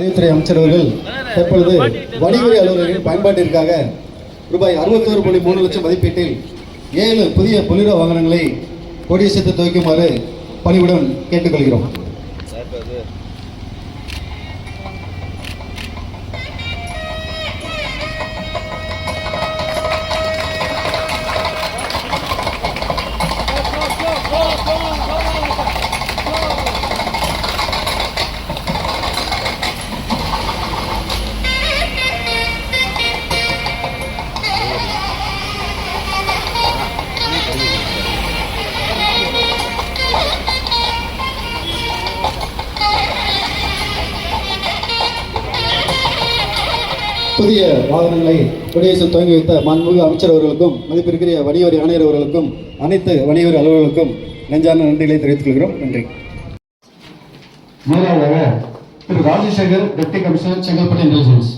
பதிவுத்துறை அமைச்சர் அவர்கள் தற்பொழுது வணிகவரி அலுவலர்களின் பயன்பாட்டிற்காக ரூபாய் 61.3 லட்சம் மதிப்பீட்டில் 7 புதிய பொலிரோ வாகனங்களை கொடியசைத்து துவக்குமாறு பணிவுடன் கேட்டுக்கொள்கிறோம். புதிய வாகனங்களை கொடியசைத்து துவங்கி வைத்த மாண்புமிகு அமைச்சர் அவர்களுக்கும் மதிப்பிற்குரிய வணிகவரி ஆணையர் அவர்களுக்கும் அனைத்து வணிகவரி அலுவலர்களுக்கும் நெஞ்சார்ந்த நன்றிகளை தெரிவித்துக் கொள்கிறோம். நன்றி. முதலாவதாக Thiru Rajasekar, deputy commissioner, Chengalpattu intelligence.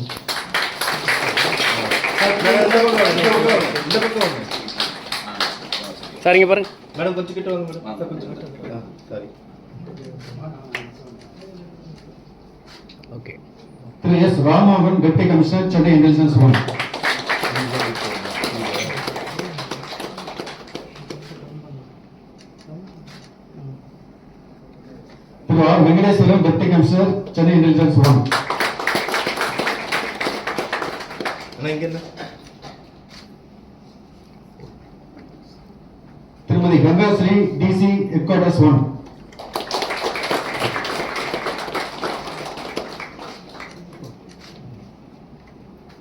சரிங்க பாருங்க மேடம், கொஞ்சம் கிட்ட வாங்க மேடம். கொஞ்சம் கிட்ட. சரி. Okay. Thiru S Ramamohan, deputy commissioner, Chennai intelligence 1. Thiru R Venkateswaran, deputy commissioner, Chennai intelligence 1. Thirumathi Gangasri, DC headquarters 1.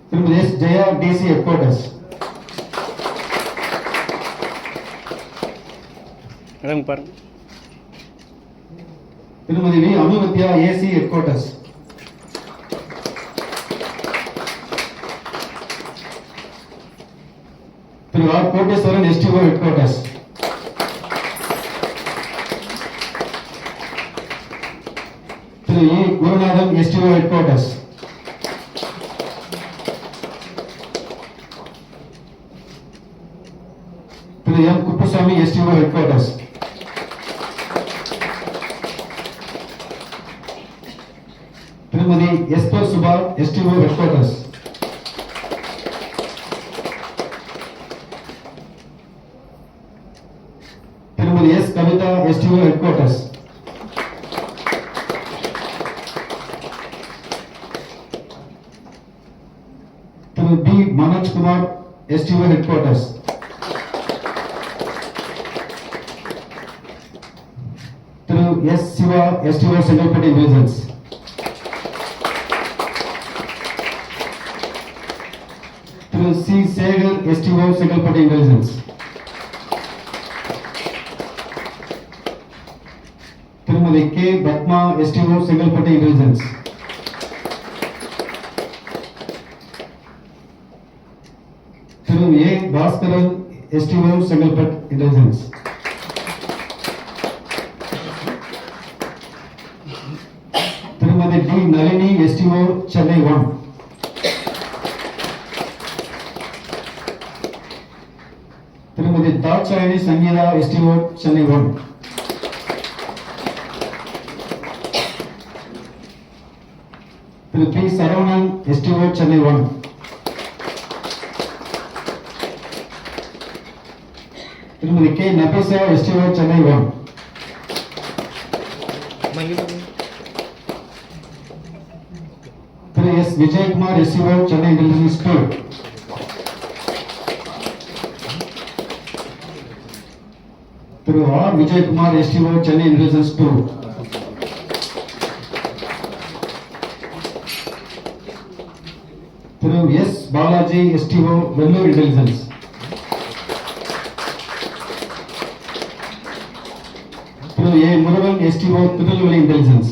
Thirumathi S Jaya, DC headquarters. பாருங்க. Thirumathi V Anuvidya, AC headquarters. Thiru R Koteswaran, STO headquarters. Thiru E Gurunathan, STO headquarters. Thiru M Kuppusamy, STO headquarters. Thirumathi Esther Suba, STO headquarters. Thirumathi S Kavitha, STO headquarters. Thiru P Manojkumar, STO headquarters. Thiru S Siva, STO Chengalpattu intelligence. Thiru C Sekar, STO Chengalpattu intelligence. Thirumathi K Padma, STO Chengalpattu intelligence. Thiru A Baskaran, STO Chengalpattu intelligence. Thirumathi D Nalini, STO Chennai 1. Thirumathi Dakshayani Sangeetha, STO Chennai 1. Thiru P Saravanan, STO Chennai 1. Thirumathi K Nafisa, STO Chennai 1. Thiru S Vijayakumar, STO Chennai intelligence 2. Thiru R Vijayakumar, STO Chennai intelligence 2. Thiru S Balaji, STO Vellore intelligence. Thiru A Murugan, STO Tirunelveli intelligence.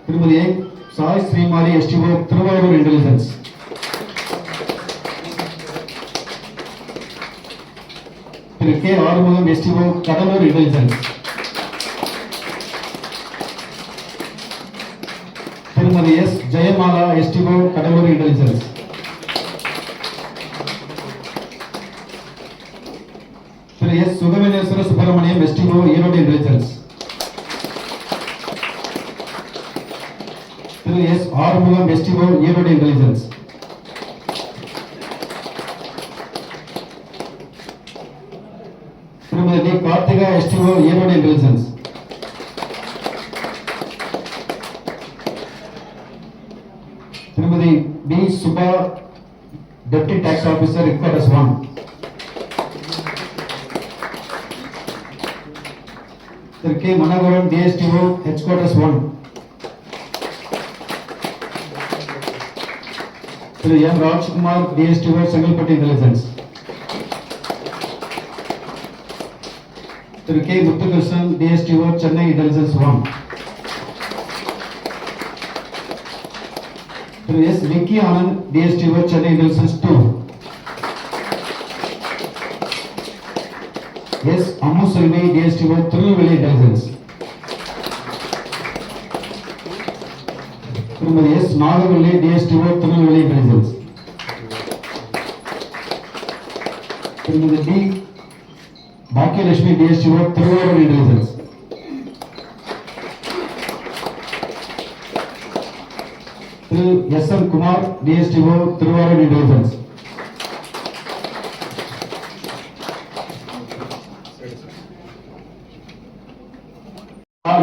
Thirumathi A Sai Srimari, STO Tiruvarur intelligence. Thiru K Arumugam, STO Cuddalore intelligence. Thirumathi S Jayamala, STO Cuddalore intelligence. Thiru S Sugavaneswara Subramaniam STO Erode intelligence. Thiru S Arumugam STO Erode intelligence. Thirumathi T Karthika STO Erode intelligence. Thirumathi P Suba deputy tax officer headquarters 1. Thiru K Manoharan DSTO headquarters 1. Thiru M Rajkumar DSTO Chengalpattu intelligence. Thiru K Muthukrishnan DSTO Chennai intelligence 1. Thiru S Vicky Anand DSTO Chennai intelligence 2. S Ammu Selvi DSTO Tirunelveli intelligence. Thirumathi S Nagavalli DSTO Tirunelveli intelligence. Thirumathi T Bhagyalakshmi DSTO Tiruvarur intelligence. Thiru S M Kumar DSTO Tiruvarur intelligence.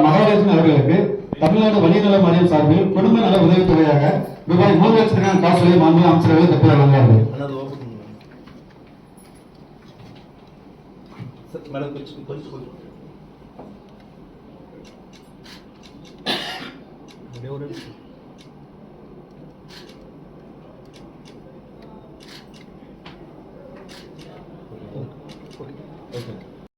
Maharajan அவர்களுக்கு தமிழ்நாடு வழிநல வாரியம் சார்பில் குடும்ப நல உதவித்தொகையாக ரூபாய் 3 லட்சத்திற்கான காசோலை மாண்பு அமைச்சர்கள் தற்போது வழங்குகிறார்கள். அண்ணா அது ஓபன் பண்ணுங்க சார். மேடம் கொஞ்சம் அப்படியே ஒரு ஓகே.